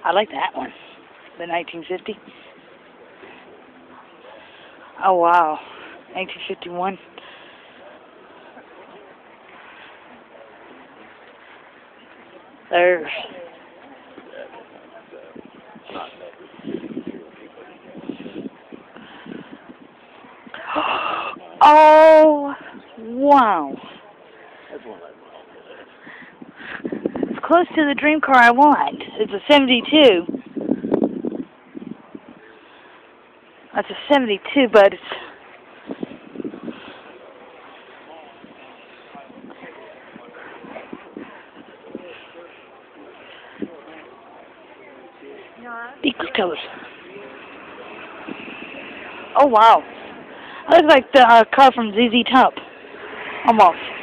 I like that one. The 1950. Oh, wow. 1951. There's... Oh, wow. It's close to the dream car I want. It's a 72. That's a 72, but it's... Equal colors. Oh, wow. That looks like the car from ZZ Top. Almost.